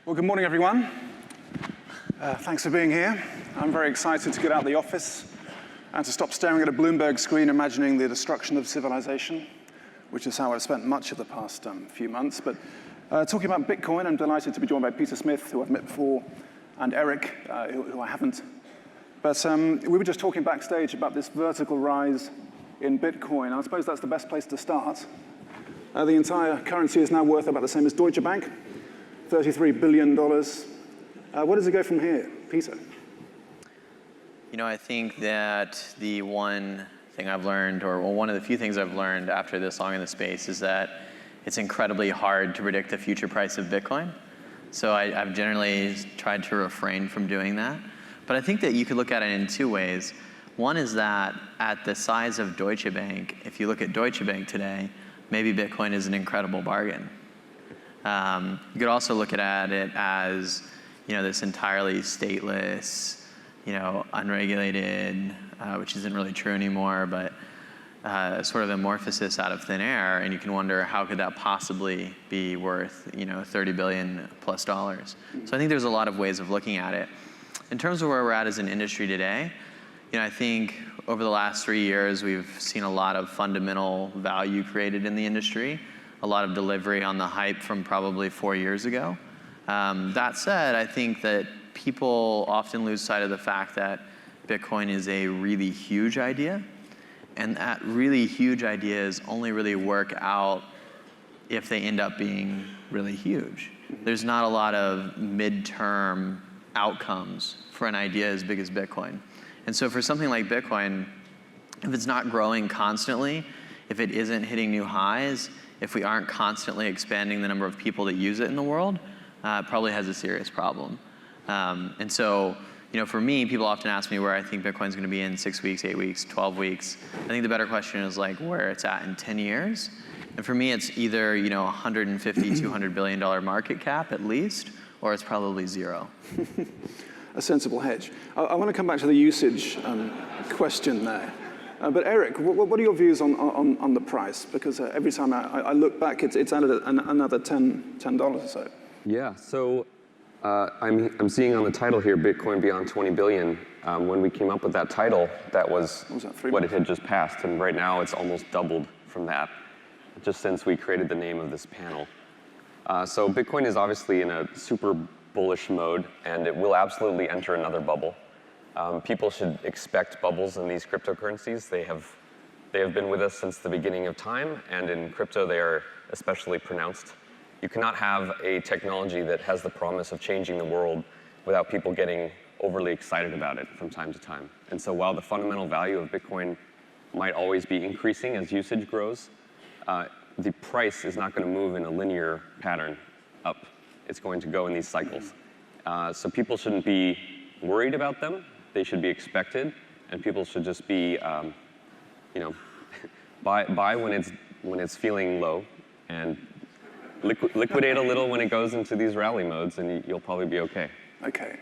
Well, good morning, everyone. Thanks for being here. I'm very excited to get out of the office and to stop staring at a Bloomberg screen imagining the destruction of civilization, which is how I've spent much of the past few months. But talking about Bitcoin, I'm delighted to be joined by Peter Smith, who I've met before, and Eric, who I haven't. But we were just talking backstage about this vertical rise in Bitcoin. I suppose that's the best place to start. The entire currency is now worth about the same as Deutsche Bank, $33 billion. Where does it go from here? Peter? You know, I think that the one thing I've learned, or one of the few things I've learned after this long in the space, is that it's incredibly hard to predict the future price of Bitcoin. So I've generally tried to refrain from doing that. But I think that you could look at it in two ways. One is that at the size of Deutsche Bank, if you look at Deutsche Bank today, maybe Bitcoin is an incredible bargain. You could also look at it as, this entirely stateless, unregulated, which isn't really true anymore, but sort of amorphosis out of thin air, and you can wonder how could that possibly be worth, $30 billion plus dollars. So I think there's a lot of ways of looking at it. In terms of where we're at as an industry today, I think over the last 3 years, we've seen a lot of fundamental value created in the industry, a lot of delivery on the hype from probably 4 years ago. That said, I think that people often lose sight of the fact that Bitcoin is a really huge idea, and that really huge ideas only really work out if they end up being really huge. There's not a lot of midterm outcomes for an idea as big as Bitcoin. And so for something like Bitcoin, if it's not growing constantly, if it isn't hitting new highs, if we aren't constantly expanding the number of people that use it in the world, it probably has a serious problem. And so, for me, people often ask me where I think Bitcoin's going to be in 6 weeks, 8 weeks, 12 weeks. I think the better question is where it's at in 10 years. And for me, it's either, $150, $200 billion market cap at least, or it's probably zero. A sensible hedge. I want to come back to the usage question there. But Eric, what are your views on the price? Because every time I look back, it's added another $10 or so. Yeah, so I'm seeing on the title here, Bitcoin Beyond 20 billion. When we came up with that title, that was what it had just passed. And right now, it's almost doubled from that, just since we created the name of this panel. So Bitcoin is obviously in a super bullish mode, and it will absolutely enter another bubble. People should expect bubbles in these cryptocurrencies. They have been with us since the beginning of time, and in crypto they are especially pronounced. You cannot have a technology that has the promise of changing the world without people getting overly excited about it from time to time. And so while the fundamental value of Bitcoin might always be increasing as usage grows, the price is not going to move in a linear pattern up. It's going to go in these cycles. So people shouldn't be worried about them. They should be expected, and people should just be, buy when it's feeling low, and liquidate a little when it goes into these rally modes, and you'll probably be okay. Okay.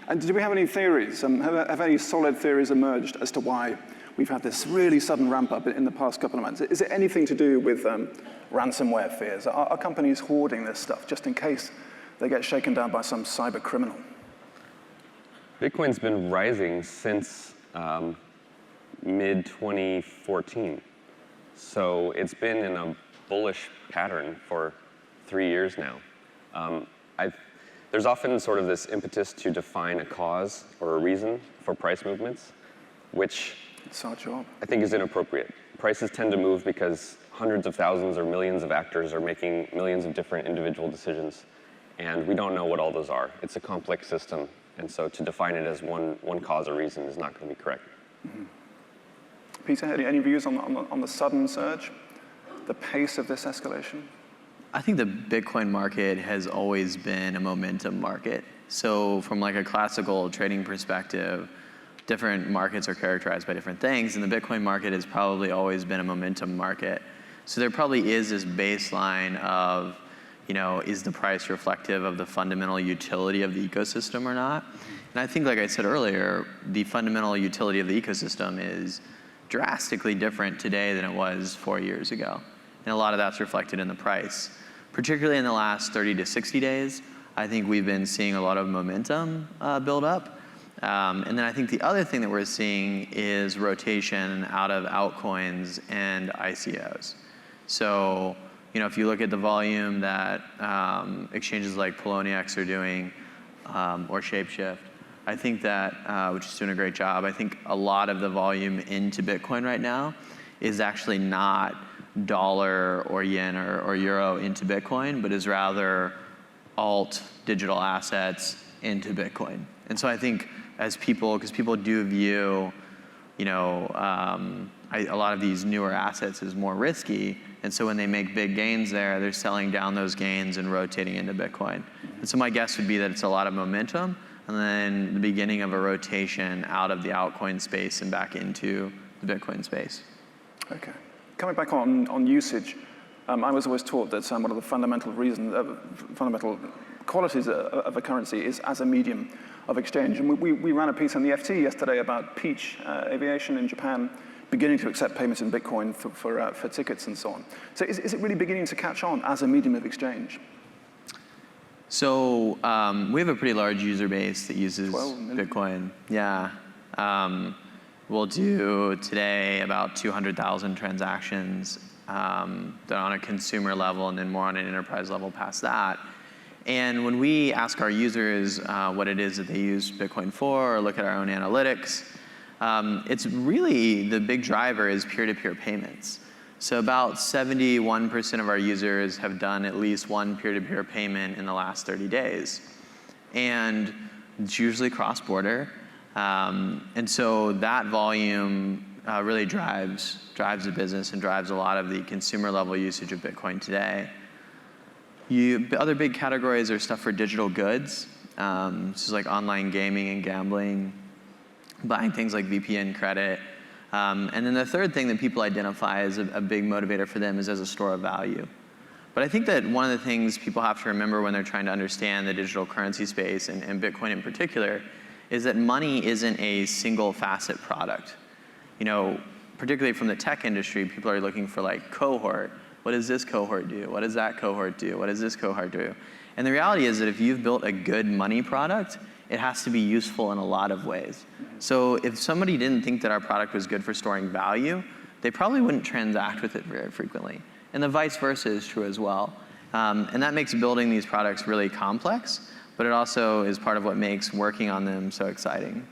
And do we have any theories? Have any solid theories emerged as to why we've had this really sudden ramp up in the past couple of months? Is it anything to do with ransomware fears? Are companies hoarding this stuff just in case they get shaken down by some cyber criminal? Bitcoin's been rising since mid-2014. So it's been in a bullish pattern for 3 years now. There's often sort of this impetus to define a cause or a reason for price movements, which it's our job. I think is inappropriate. Prices tend to move because hundreds of thousands or millions of actors are making millions of different individual decisions, and we don't know what all those are. It's a complex system. And so to define it as one cause or reason is not going to be correct. Mm-hmm. Peter, any views on the sudden surge, the pace of this escalation? I think the Bitcoin market has always been a momentum market. So from a classical trading perspective, different markets are characterized by different things, and the Bitcoin market has probably always been a momentum market. So there probably is this baseline of, is the price reflective of the fundamental utility of the ecosystem or not? And I think, like I said earlier, the fundamental utility of the ecosystem is drastically different today than it was 4 years ago. And a lot of that's reflected in the price. Particularly in the last 30 to 60 days, I think we've been seeing a lot of momentum build up. And then I think the other thing that we're seeing is rotation out of altcoins and ICOs. So, if you look at the volume that exchanges like Poloniex are doing, or Shapeshift, I think that, which is doing a great job, I think a lot of the volume into Bitcoin right now is actually not dollar or yen or euro into Bitcoin, but is rather alt digital assets into Bitcoin. And so I think as people, because people do view, a lot of these newer assets as more risky, and so when they make big gains there, they're selling down those gains and rotating into Bitcoin. And so my guess would be that it's a lot of momentum, and then the beginning of a rotation out of the altcoin space and back into the Bitcoin space. Okay. Coming back on usage, I was always taught that one of the fundamental qualities of a currency is as a medium of exchange. And we ran a piece on the FT yesterday about Peach Aviation in Japan beginning to accept payments in Bitcoin for tickets and so on. So is it really beginning to catch on as a medium of exchange? So we have a pretty large user base that uses 12 million. Bitcoin. Yeah. We'll do today about 200,000 transactions that are on a consumer level and then more on an enterprise level past that. And when we ask our users what it is that they use Bitcoin for or look at our own analytics, it's really the big driver is peer-to-peer payments. So about 71% of our users have done at least one peer-to-peer payment in the last 30 days. And it's usually cross-border. And so that volume really drives the business and drives a lot of the consumer level usage of Bitcoin today. Other big categories are stuff for digital goods. This is like online gaming and gambling, buying things like VPN credit. And then the third thing that people identify as a big motivator for them is as a store of value. But I think that one of the things people have to remember when they're trying to understand the digital currency space, and Bitcoin in particular, is that money isn't a single facet product. Particularly from the tech industry, people are looking for like cohort. What does this cohort do? What does that cohort do? What does this cohort do? And the reality is that if you've built a good money product, it has to be useful in a lot of ways. So if somebody didn't think that our product was good for storing value, they probably wouldn't transact with it very frequently. And the vice versa is true as well. And that makes building these products really complex, but it also is part of what makes working on them so exciting.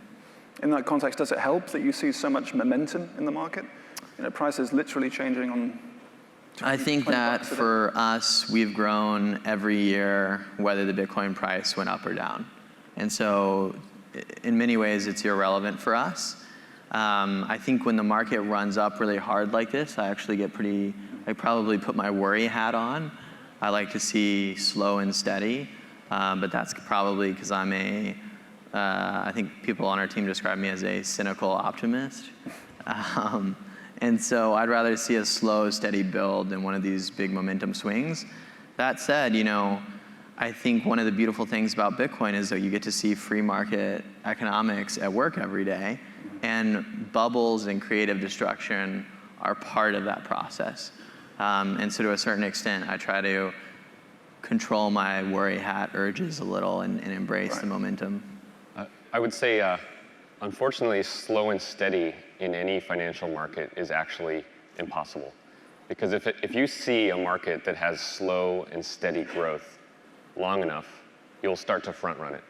In that context, does it help that you see so much momentum in the market? Prices literally changing on I think that for us, we've grown every year, whether the Bitcoin price went up or down. And so in many ways, it's irrelevant for us. I think when the market runs up really hard like this, I actually get I probably put my worry hat on. I like to see slow and steady, but that's probably because I'm I think people on our team describe me as a cynical optimist. And so I'd rather see a slow, steady build than one of these big momentum swings. That said, I think one of the beautiful things about Bitcoin is that you get to see free market economics at work every day, and bubbles and creative destruction are part of that process. And so to a certain extent, I try to control my worry hat urges a little and embrace the momentum. I would say, unfortunately, slow and steady in any financial market is actually impossible. Because if you see a market that has slow and steady growth long enough, you'll start to front run it.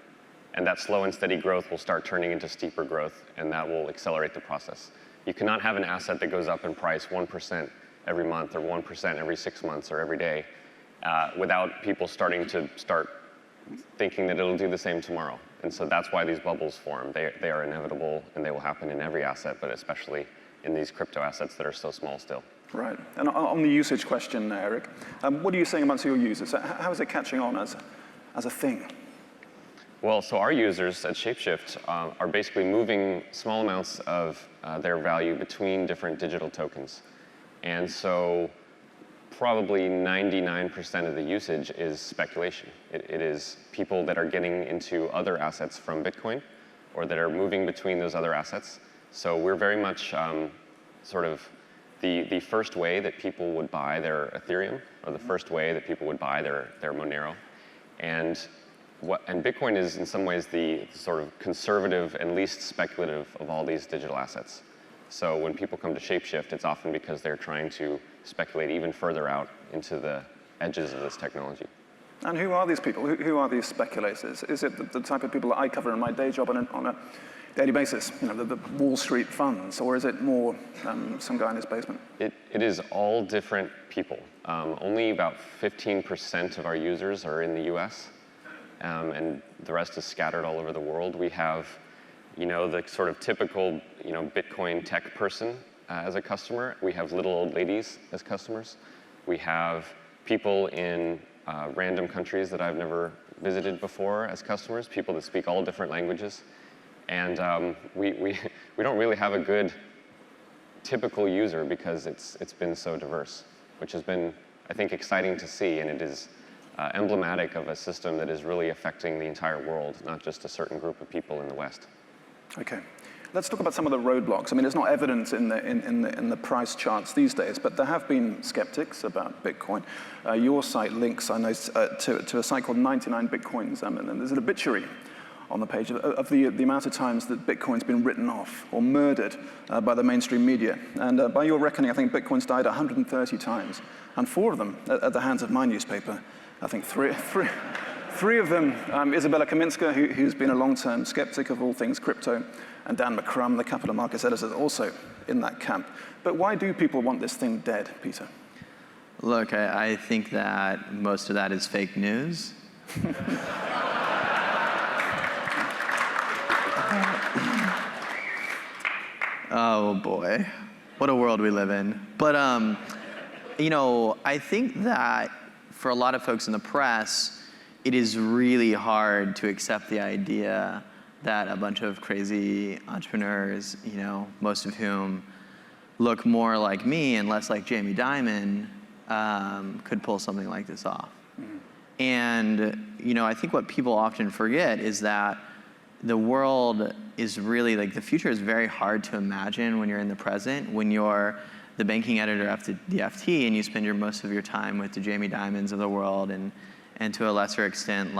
And that slow and steady growth will start turning into steeper growth, and that will accelerate the process. You cannot have an asset that goes up in price 1% every month or 1% every 6 months or every day without people starting to thinking that it'll do the same tomorrow. And so that's why these bubbles form. They are inevitable, and they will happen in every asset, but especially in these crypto assets that are so small still. Right. And on the usage question, Eric, what are you saying amongst your users? How is it catching on as a thing? Well, so our users at Shapeshift are basically moving small amounts of their value between different digital tokens. And so probably 99% of the usage is speculation. It is people that are getting into other assets from Bitcoin or that are moving between those other assets. So we're very much sort of the first way that people would buy their Ethereum or the first way that people would buy their Monero. And and Bitcoin is in some ways the sort of conservative and least speculative of all these digital assets. So when people come to Shapeshift, it's often because they're trying to speculate even further out into the edges of this technology. And who are these people? Who are these speculators? Is it the type of people that I cover in my day job on a daily basis, the Wall Street funds, or is it more some guy in his basement? It is all different people. Only about 15% of our users are in the US, and the rest is scattered all over the world. We have, the sort of typical, Bitcoin tech person as a customer. We have little old ladies as customers. We have people in random countries that I've never visited before as customers, people that speak all different languages. And we don't really have a good typical user because it's been so diverse, which has been, I think, exciting to see, and it is emblematic of a system that is really affecting the entire world, not just a certain group of people in the West. Okay. Let's talk about some of the roadblocks. I mean, it's not evident in the price charts these days, but there have been skeptics about Bitcoin. Your site links, I know, to a site called 99 Bitcoins, and there's an obituary on the page of the amount of times that Bitcoin's been written off or murdered by the mainstream media. And by your reckoning, I think Bitcoin's died 130 times, and 4 of them at the hands of my newspaper. I think three of them, Isabella Kaminska, who's been a long-term skeptic of all things crypto, and Dan McCrum, the Capital Markets editor, also in that camp. But why do people want this thing dead, Peter? Look, I think that most of that is fake news. Oh boy, what a world we live in. But I think that for a lot of folks in the press, it is really hard to accept the idea that a bunch of crazy entrepreneurs, most of whom look more like me and less like Jamie Dimon, could pull something like this off. Mm-hmm. And I think what people often forget is that the world is really, the future is very hard to imagine when you're in the present, when you're the banking editor at the FT and you spend most of your time with the Jamie Dimons of the world and to a lesser extent,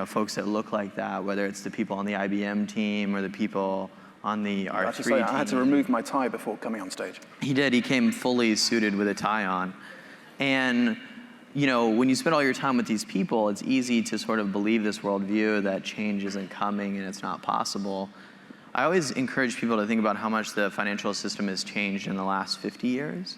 folks that look like that, whether it's the people on the IBM team or the people on the R3 team. I had to remove my tie before coming on stage. He did. He came fully suited with a tie on. And when you spend all your time with these people, it's easy to sort of believe this worldview that change isn't coming and it's not possible. I always encourage people to think about how much the financial system has changed in the last 50 years.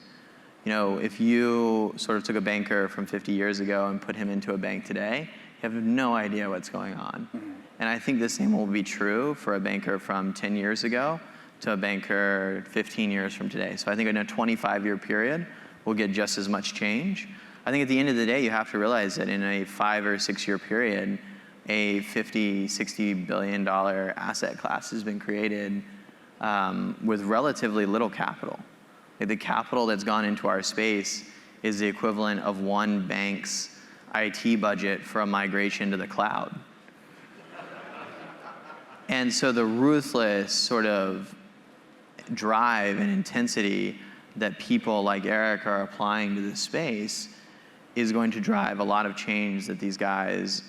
If you sort of took a banker from 50 years ago and put him into a bank today, you have no idea what's going on. Mm-hmm. And I think the same will be true for a banker from 10 years ago to a banker 15 years from today. So I think in a 25-year period, we'll get just as much change. I think at the end of the day, you have to realize that in a 5 or 6 year period, a $50, $60 billion asset class has been created with relatively little capital. The capital that's gone into our space is the equivalent of one bank's IT budget for a migration to the cloud. And so the ruthless sort of drive and intensity that people like Eric are applying to this space is going to drive a lot of change that these guys,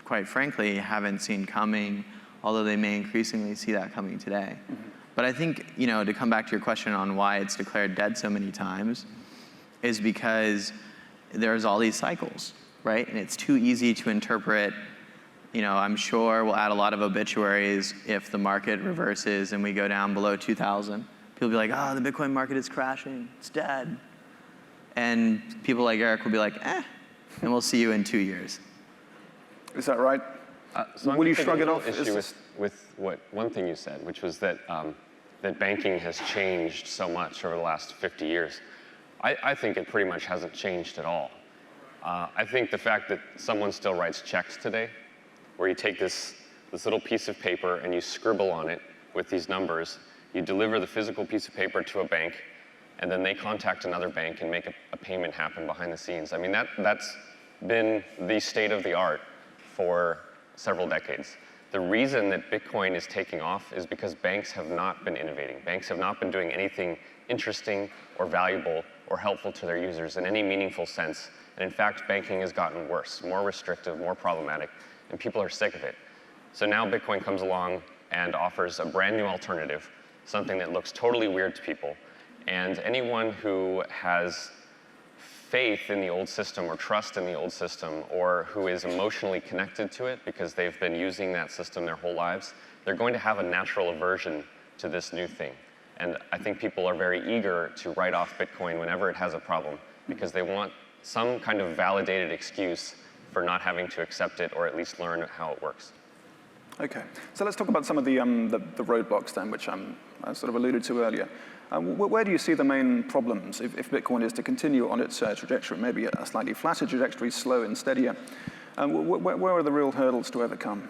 quite frankly, haven't seen coming, although they may increasingly see that coming today. Mm-hmm. But I think, to come back to your question on why it's declared dead so many times, is because there's all these cycles, right? And it's too easy to interpret. I'm sure we'll add a lot of obituaries if the market reverses and we go down below 2,000. People will be like, the Bitcoin market is crashing, it's dead. And people like Eric will be like, and we'll see you in 2 years. Is that right? So will you shrug it off? Issue with one thing you said, which was that that banking has changed so much over the last 50 years. I think it pretty much hasn't changed at all. I think the fact that someone still writes checks today, where you take this little piece of paper and you scribble on it with these numbers, you deliver the physical piece of paper to a bank, and then they contact another bank and make a payment happen behind the scenes. I mean, that's been the state of the art for several decades. The reason that Bitcoin is taking off is because banks have not been innovating. Banks have not been doing anything interesting or valuable or helpful to their users in any meaningful sense. And in fact, banking has gotten worse, more restrictive, more problematic. and people are sick of it. So now Bitcoin comes along and offers a brand new alternative, something that looks totally weird to people. And anyone who has faith in the old system or trust in the old system, or who is emotionally connected to it because they've been using that system their whole lives, they're going to have a natural aversion to this new thing. And I think people are very eager to write off Bitcoin whenever it has a problem, because they want some kind of validated excuse for not having to accept it or at least learn how it works. Okay, so let's talk about some of the roadblocks then, which I sort of alluded to earlier. Where do you see the main problems if Bitcoin is to continue on its trajectory, maybe a slightly flatter trajectory, slow and steadier? Where are the real hurdles to overcome?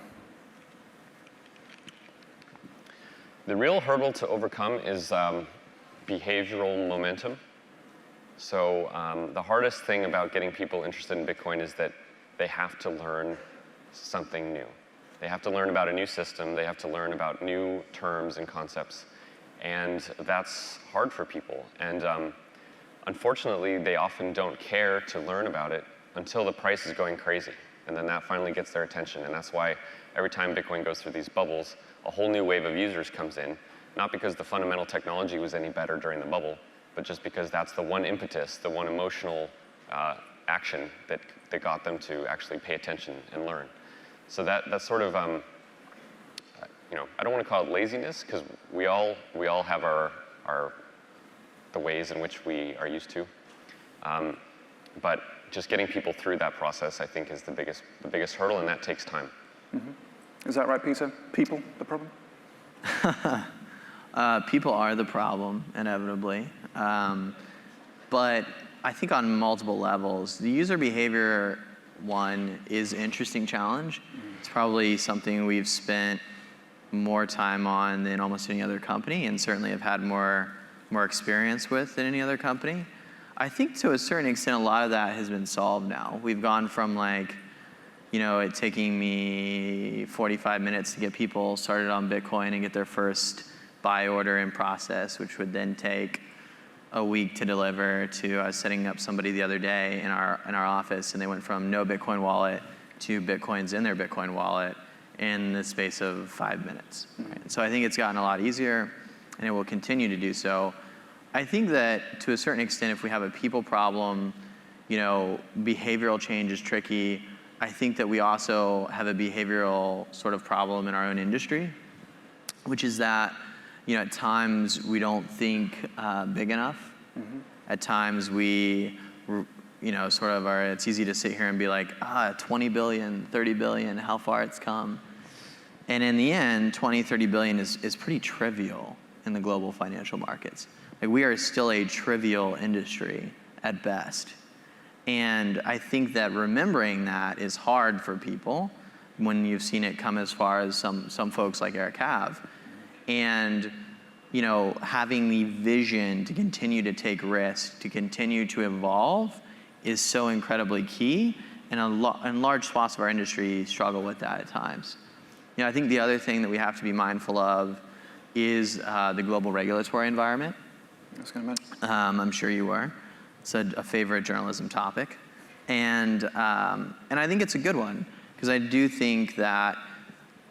The real hurdle to overcome is behavioral momentum. So the hardest thing about getting people interested in Bitcoin is that they have to learn something new. They have to learn about a new system. They have to learn about new terms and concepts. And that's hard for people. And unfortunately, they often don't care to learn about it until the price is going crazy. And then that finally gets their attention. And that's why every time Bitcoin goes through these bubbles, a whole new wave of users comes in, not because the fundamental technology was any better during the bubble, but just because that's the one impetus, the one emotional action that got them to actually pay attention and learn. So that's sort of, I don't want to call it laziness, because we all have the ways in which we are used to. But just getting people through that process, I think, is the biggest hurdle, and that takes time. Mm-hmm. Is that right, Peter? People, the problem? People are the problem, inevitably. But I think on multiple levels, the user behavior one is an interesting challenge. It's probably something we've spent more time on than almost any other company, and certainly have had more experience with than any other company. I think to a certain extent, a lot of that has been solved now. We've gone from it taking me 45 minutes to get people started on Bitcoin and get their first buy order in process, which would then take a week to deliver, to I was setting up somebody the other day in our office, and they went from no Bitcoin wallet to Bitcoins in their Bitcoin wallet in the space of 5 minutes. Right? So I think it's gotten a lot easier, and it will continue to do so. I think that to a certain extent, if we have a people problem, behavioral change is tricky. I think that we also have a behavioral sort of problem in our own industry, which is that at times we don't think big enough. Mm-hmm. At times we, sort of are, it's easy to sit here and be like, 20 billion, 30 billion, how far it's come. And in the end, 20, 30 billion is pretty trivial in the global financial markets. Like, we are still a trivial industry at best. And I think that remembering that is hard for people when you've seen it come as far as some folks like Eric have. And having the vision to continue to take risks, to continue to evolve, is so incredibly key. And large swaths of our industry struggle with that at times. I think the other thing that we have to be mindful of is the global regulatory environment. I was going to mention. I'm sure you were. It's a favorite journalism topic. And I think it's a good one, because I do think that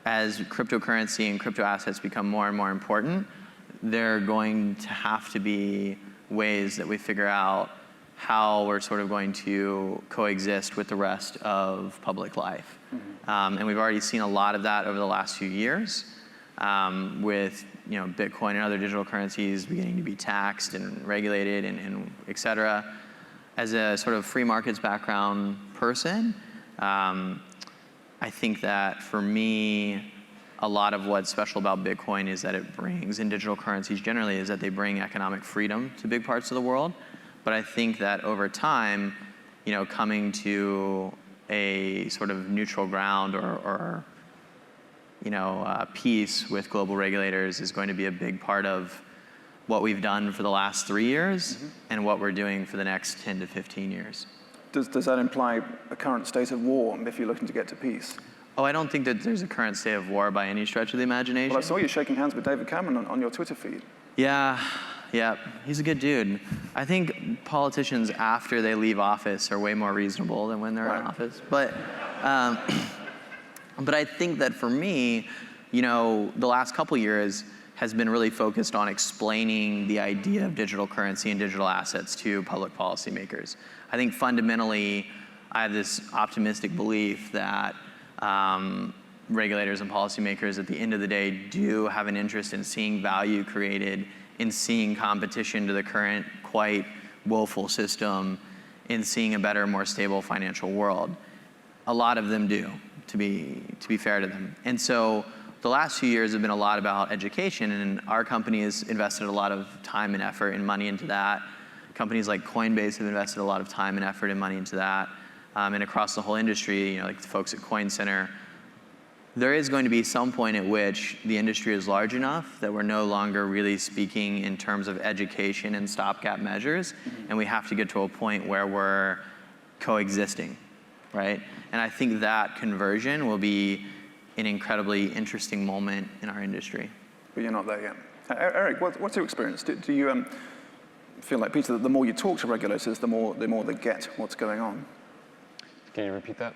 as cryptocurrency and crypto assets become more and more important, there are going to have to be ways that we figure out how we're sort of going to coexist with the rest of public life. Mm-hmm. And we've already seen a lot of that over the last few years, with Bitcoin and other digital currencies beginning to be taxed and regulated and et cetera. As a sort of free markets background person, I think that for me, a lot of what's special about Bitcoin is that it brings, and digital currencies generally, is that they bring economic freedom to big parts of the world. But I think that over time, coming to a sort of neutral ground or peace with global regulators is going to be a big part of what we've done for the last 3 years, mm-hmm. and what we're doing for the next 10 to 15 years. Does that imply a current state of war if you're looking to get to peace? Oh, I don't think that there's a current state of war by any stretch of the imagination. Well, I saw you shaking hands with David Cameron on your Twitter feed. Yeah, he's a good dude. I think politicians after they leave office are way more reasonable than when they're in office. But But I think that for me, the last couple years has been really focused on explaining the idea of digital currency and digital assets to public policymakers. I think fundamentally, I have this optimistic belief that regulators and policymakers at the end of the day do have an interest in seeing value created, in seeing competition to the current quite woeful system, in seeing a better, more stable financial world. A lot of them do, to be fair to them. And so the last few years have been a lot about education, and our company has invested a lot of time and effort and money into that. Companies like Coinbase have invested a lot of time and effort and money into that. And across the whole industry, like the folks at Coin Center, there is going to be some point at which the industry is large enough that we're no longer really speaking in terms of education and stopgap measures, and we have to get to a point where we're coexisting, right? And I think that conversion will be an incredibly interesting moment in our industry. But you're not there yet. Eric, what's your experience? Do you feel like, Peter, that the more you talk to regulators, the more they get what's going on? Can you repeat that?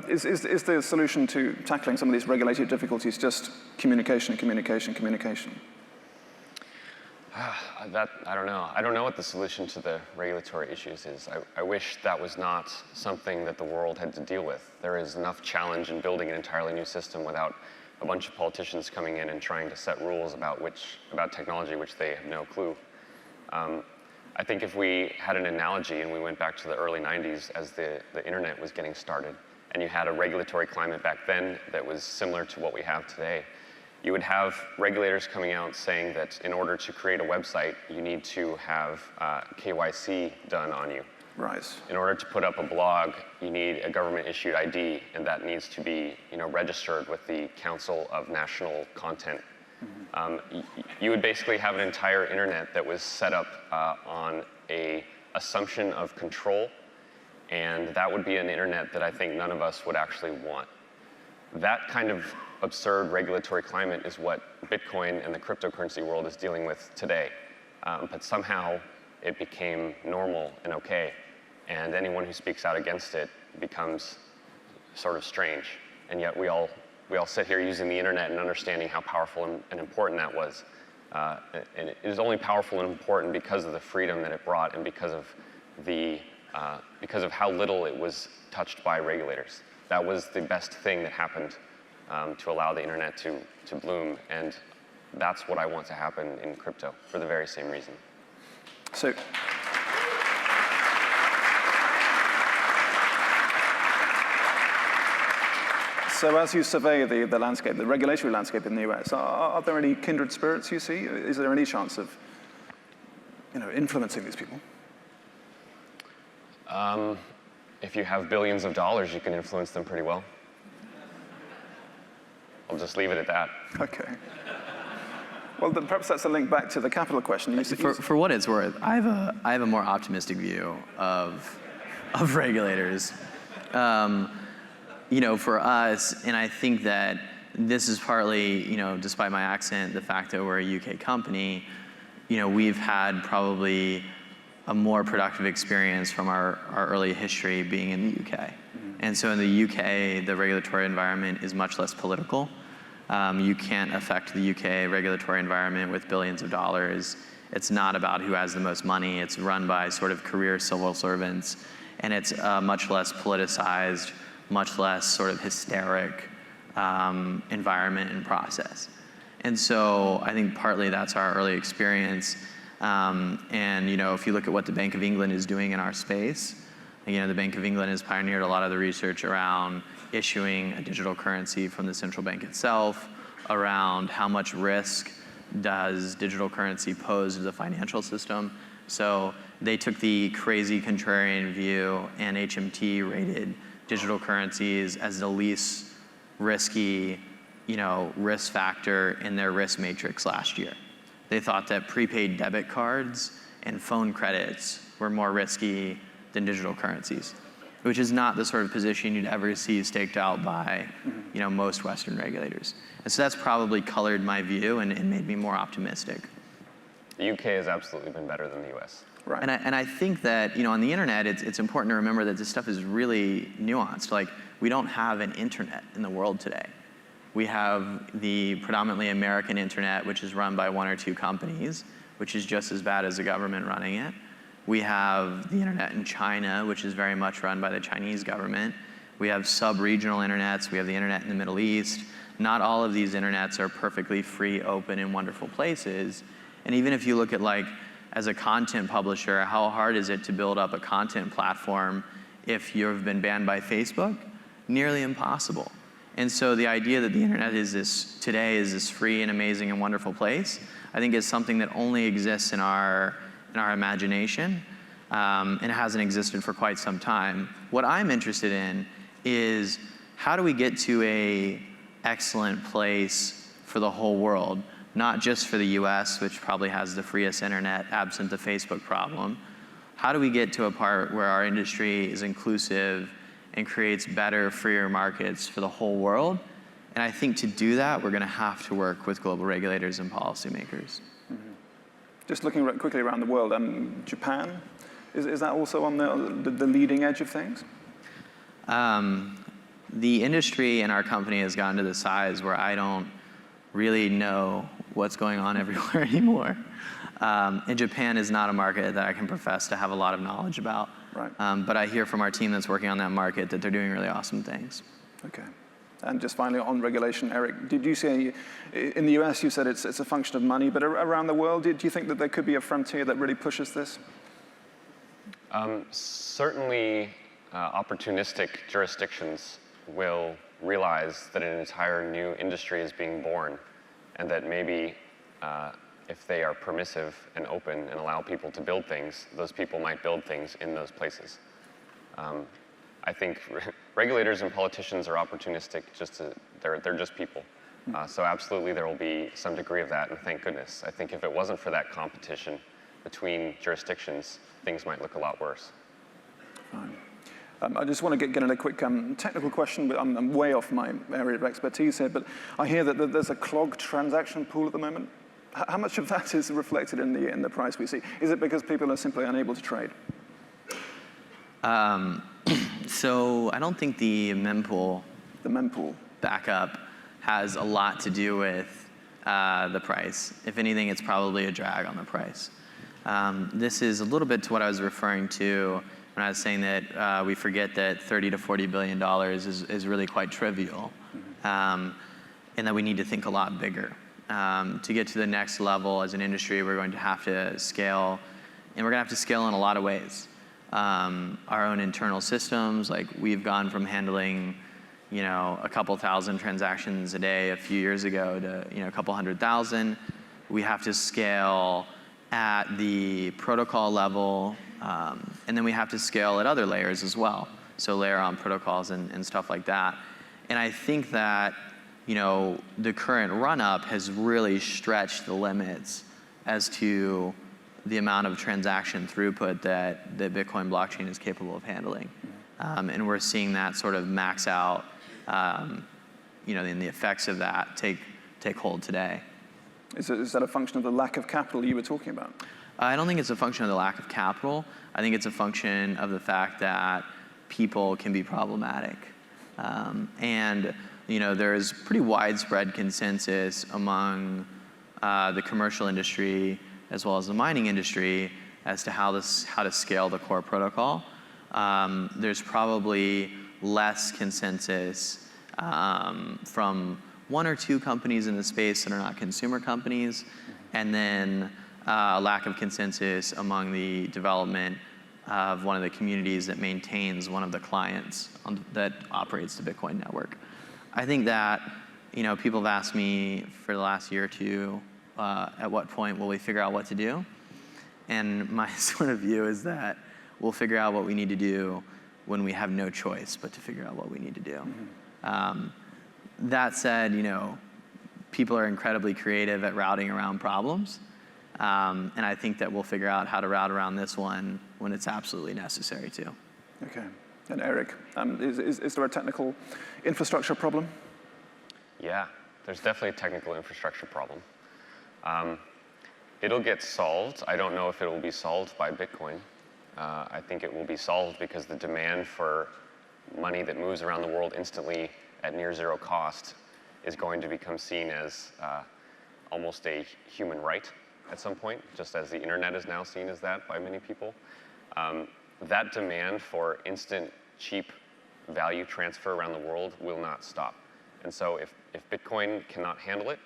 Is the solution to tackling some of these regulatory difficulties just communication? I don't know. I don't know what the solution to the regulatory issues is. I wish that was not something that the world had to deal with. There is enough challenge in building an entirely new system without a bunch of politicians coming in and trying to set rules about technology which they have no clue. I think if we had an analogy and we went back to the early 90s as the internet was getting started, and you had a regulatory climate back then that was similar to what we have today, you would have regulators coming out saying that in order to create a website, you need to have KYC done on you. Right. In order to put up a blog, you need a government-issued ID, and that needs to be, registered with the Council of National Content. You would basically have an entire internet that was set up on an assumption of control, and that would be an internet that I think none of us would actually want. That kind of absurd regulatory climate is what Bitcoin and the cryptocurrency world is dealing with today. But somehow it became normal and okay, and anyone who speaks out against it becomes sort of strange. And yet we all sit here using the internet and understanding how powerful and important that was. And it is only powerful and important because of the freedom that it brought and because of how little it was touched by regulators. That was the best thing that happened to allow the internet to bloom, and that's what I want to happen in crypto for the very same reason. So as you survey the landscape, the regulatory landscape in the US, are there any kindred spirits you see? Is there any chance of influencing these people? If you have billions of dollars, you can influence them pretty well. I'll just leave it at that. Okay. Well, then perhaps that's a link back to the capital question. For what it's worth, I have a more optimistic view of regulators. For us, and I think that this is partly, despite my accent, the fact that we're a UK company, we've had probably a more productive experience from our early history being in the UK. And so in the UK, the regulatory environment is much less political. You can't affect the UK regulatory environment with billions of dollars. It's not about who has the most money. It's run by sort of career civil servants. And it's much less politicized, much less sort of hysteric environment and process. And so I think partly that's our early experience. And if you look at what the Bank of England is doing in our space, the Bank of England has pioneered a lot of the research around issuing a digital currency from the central bank itself, around how much risk does digital currency pose to the financial system. So they took the crazy contrarian view, and HMT rated digital currencies as the least risky, risk factor in their risk matrix last year. They thought that prepaid debit cards and phone credits were more risky than digital currencies, which is not the sort of position you'd ever see staked out by, most Western regulators. And so that's probably colored my view and made me more optimistic. The UK has absolutely been better than the US. Right. And I think that, on the internet, it's important to remember that this stuff is really nuanced. Like, we don't have an internet in the world today. We have the predominantly American internet, which is run by 1 or 2 companies, which is just as bad as the government running it. We have the internet in China, which is very much run by the Chinese government. We have sub-regional internets. We have the internet in the Middle East. Not all of these internets are perfectly free, open, and wonderful places. And even if you look at, like, as a content publisher, how hard is it to build up a content platform if you've been banned by Facebook? Nearly impossible. And so the idea that the internet today is this free and amazing and wonderful place, I think is something that only exists in our imagination, and hasn't existed for quite some time. What I'm interested in is, how do we get to a excellent place for the whole world? Not just for the US, which probably has the freest internet, absent the Facebook problem. How do we get to a part where our industry is inclusive and creates better, freer markets for the whole world? And I think to do that, we're going to have to work with global regulators and policymakers. Mm-hmm. Just looking quickly around the world, Japan, is that also on the leading edge of things? The industry and our company has gotten to the size where I don't really know what's going on everywhere anymore. And Japan is not a market that I can profess to have a lot of knowledge about. Right. But I hear from our team that's working on that market that they're doing really awesome things. Okay. And just finally on regulation, Eric, did you say, in the US you said it's a function of money, but around the world, do you think that there could be a frontier that really pushes this? Certainly opportunistic jurisdictions will realize that an entire new industry is being born, and that maybe if they are permissive and open and allow people to build things, those people might build things in those places. I think regulators and politicians are opportunistic, they're just people. So absolutely there will be some degree of that, and thank goodness. I think if it wasn't for that competition between jurisdictions, things might look a lot worse. Fine. I just want to get in a quick technical question, but I'm way off my area of expertise here, but I hear that there's a clogged transaction pool at the moment. How much of that is reflected in the price we see? Is it because people are simply unable to trade? So I don't think the mempool backup has a lot to do with the price. If anything, it's probably a drag on the price. This is a little bit to what I was referring to when I was saying that we forget that $30 to $40 billion is really quite trivial, and that we need to think a lot bigger. To get to the next level as an industry, we're going to have to scale, and we're going to have to scale in a lot of ways. Our own internal systems, like we've gone from handling, a couple thousand transactions a day a few years ago to, a couple 100,000. We have to scale at the protocol level, and then we have to scale at other layers as well. So layer on protocols and stuff like that. And I think that, the current run-up has really stretched the limits as to the amount of transaction throughput that the Bitcoin blockchain is capable of handling. And we're seeing that sort of max out, and the effects of that take hold today. Is that a function of the lack of capital you were talking about? I don't think it's a function of the lack of capital. I think it's a function of the fact that people can be problematic. And there's pretty widespread consensus among the commercial industry as well as the mining industry as to how to scale the core protocol. There's probably less consensus from 1 or 2 companies in the space that are not consumer companies, and then a lack of consensus among the development of one of the communities that maintains one of the clients that operates the Bitcoin network. I think that, people have asked me for the last year or two, at what point will we figure out what to do? And my sort of view is that we'll figure out what we need to do when we have no choice but to figure out what we need to do. That said, people are incredibly creative at routing around problems. And I think that we'll figure out how to route around this one when it's absolutely necessary to. Okay. And Eric, is there a technical infrastructure problem? Yeah, there's definitely a technical infrastructure problem. It'll get solved. I don't know if it will be solved by Bitcoin. I think it will be solved because the demand for money that moves around the world instantly at near zero cost is going to become seen as almost a human right at some point, just as the internet is now seen as that by many people. That demand for instant, cheap value transfer around the world will not stop. And so if Bitcoin cannot handle it,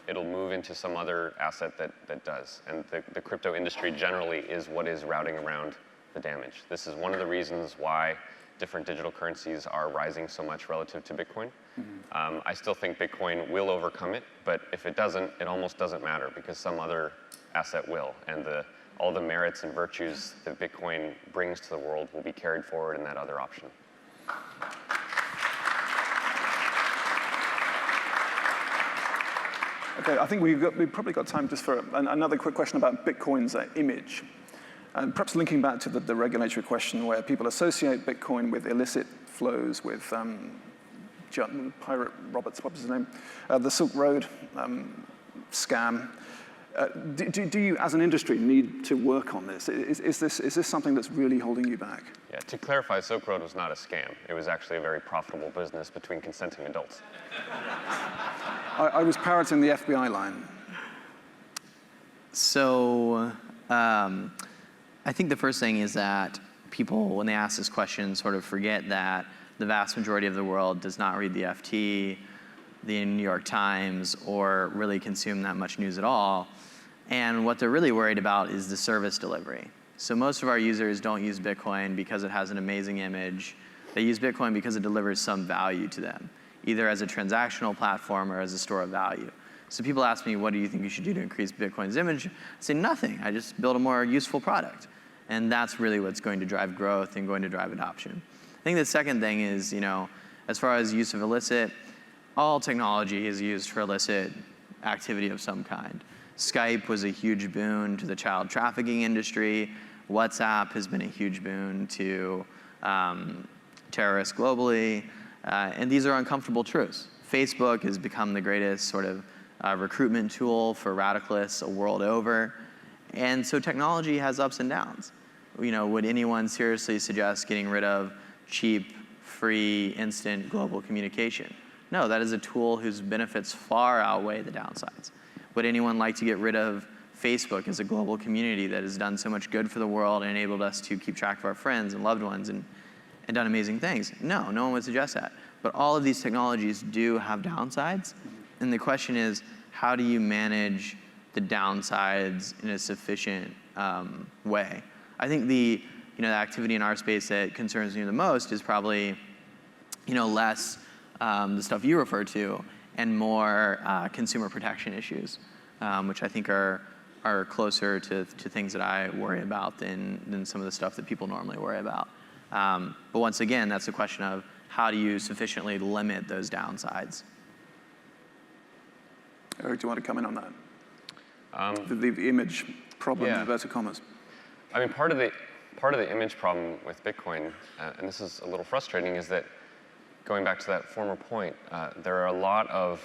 it'll move into some other asset that does. And the crypto industry generally is what is routing around the damage. This is one of the reasons why different digital currencies are rising so much relative to Bitcoin. I still think Bitcoin will overcome it, but if it doesn't, it almost doesn't matter because some other asset will. And all the merits and virtues that Bitcoin brings to the world will be carried forward in that other option. Okay, I think we've probably got time just for another quick question about Bitcoin's image. And perhaps linking back to the regulatory question where people associate Bitcoin with illicit flows, with Pirate Roberts, what was his name? The Silk Road scam. Do you, as an industry, need to work on this? Is this something that's really holding you back? Yeah, to clarify, Silk Road was not a scam. It was actually a very profitable business between consenting adults. I was parroting the FBI line. So I think the first thing is that people, when they ask this question, sort of forget that the vast majority of the world does not read the FT, the New York Times, or really consume that much news at all. And what they're really worried about is the service delivery. So most of our users don't use Bitcoin because it has an amazing image. They use Bitcoin because it delivers some value to them, either as a transactional platform or as a store of value. So people ask me, what do you think you should do to increase Bitcoin's image? I say nothing. I just build a more useful product. And that's really what's going to drive growth and going to drive adoption. I think the second thing is, as far as use of illicit, all technology is used for illicit activity of some kind. Skype was a huge boon to the child trafficking industry. WhatsApp has been a huge boon to terrorists globally. And these are uncomfortable truths. Facebook has become the greatest sort of recruitment tool for radicalists world over. And so technology has ups and downs. Would anyone seriously suggest getting rid of cheap, free, instant global communication? No, that is a tool whose benefits far outweigh the downsides. Would anyone like to get rid of Facebook as a global community that has done so much good for the world and enabled us to keep track of our friends and loved ones and done amazing things? No, no one would suggest that. But all of these technologies do have downsides. And the question is, how do you manage the downsides in a sufficient way? I think the activity in our space that concerns me the most is probably less the stuff you refer to and more consumer protection issues, which I think are closer to things that I worry about than some of the stuff that people normally worry about. But once again, that's a question of how do you sufficiently limit those downsides? Eric, do you want to come in on that? The image problem, in inverted commas. I mean, part of the image problem with Bitcoin, and this is a little frustrating, is that going back to that former point, there are a lot of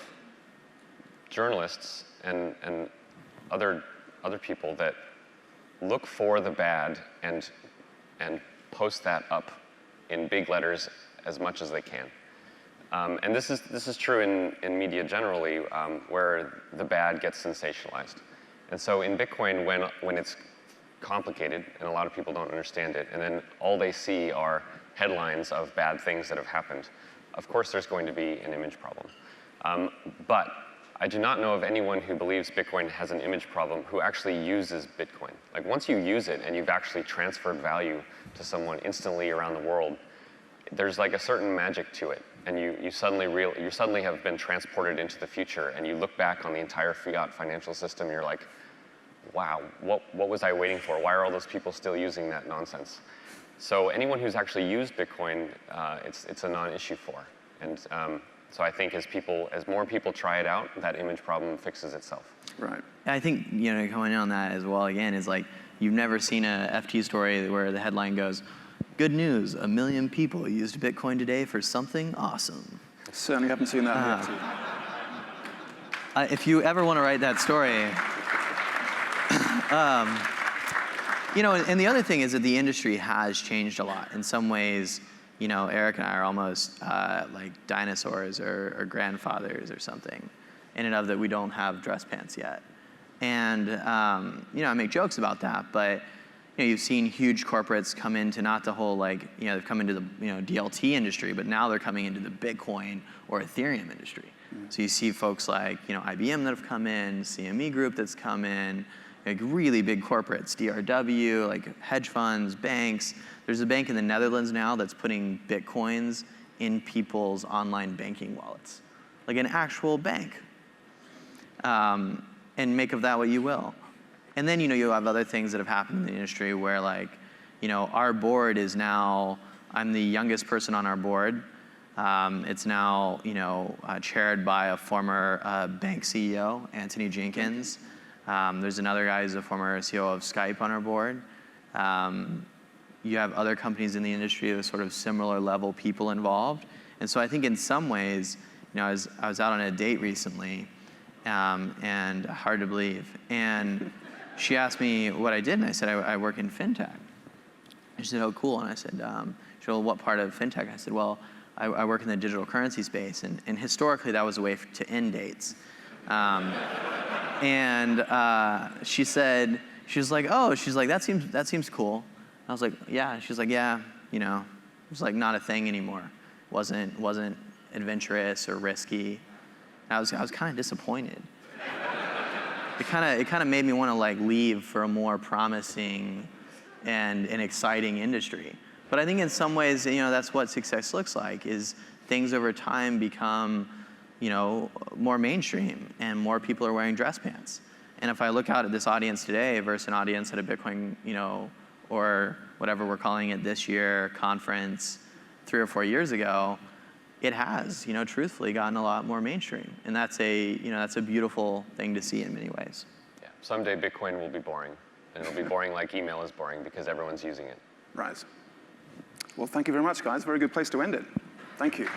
journalists and other people that look for the bad and post that up in big letters as much as they can. And this is true in media generally, where the bad gets sensationalized. And so in Bitcoin, when it's complicated and a lot of people don't understand it, and then all they see are headlines of bad things that have happened, of course there's going to be an image problem. But I do not know of anyone who believes Bitcoin has an image problem who actually uses Bitcoin. Like once you use it and you've actually transferred value to someone instantly around the world, there's like a certain magic to it. And you suddenly have been transported into the future, and you look back on the entire fiat financial system, and you're like, wow, what was I waiting for? Why are all those people still using that nonsense? So anyone who's actually used Bitcoin, it's a non-issue for. And so I think as more people try it out, that image problem fixes itself. Right. I think, coming in on that as well again is like, you've never seen a FT story where the headline goes, "Good news, 1 million people used Bitcoin today for something awesome." Certainly haven't seen that yet. If you ever want to write that story, You know, and the other thing is that the industry has changed a lot. In some ways, you know, Eric and I are almost like dinosaurs or grandfathers or something, in and of that we don't have dress pants yet. And, you know, I make jokes about that, but, you know, you've seen huge corporates come into not the whole, like, you know, they've come into the, you know, DLT industry, but now they're coming into the Bitcoin or Ethereum industry. So you see folks like, you know, IBM that have come in, CME Group that's come in, like really big corporates, DRW, like hedge funds, banks. There's a bank in the Netherlands now that's putting Bitcoins in people's online banking wallets, like an actual bank. And make of that what you will. And then, you know, you have other things that have happened in the industry where, like, you know, our board is now, I'm the youngest person on our board. It's now, you know, chaired by a former bank CEO, Anthony Jenkins. There's another guy who's a former CEO of Skype on our board. You have other companies in the industry with sort of similar level people involved. And so I think in some ways, you know, I was out on a date recently, and hard to believe. And she asked me what I did, and I said, I work in fintech. And she said, oh, cool. And I said, well, what part of fintech? I said, well, I work in the digital currency space. And historically, that was a way to end dates. She said, she was like, oh, she's like, that seems cool. I was like, yeah. She's like, yeah, you know, it was like not a thing anymore. Wasn't adventurous or risky. I was kind of disappointed. It kind of made me want to like leave for a more promising and an exciting industry. But I think in some ways, you know, that's what success looks like, is things over time become, you know, more mainstream and more people are wearing dress pants. And if I look out at this audience today versus an audience at a Bitcoin, you know, or whatever we're calling it this year, conference 3 or 4 years ago, it has, you know, truthfully gotten a lot more mainstream. And that's a beautiful thing to see in many ways. Yeah. Someday Bitcoin will be boring. And it'll be boring like email is boring because everyone's using it. Right. Well, thank you very much, guys. Very good place to end it. Thank you.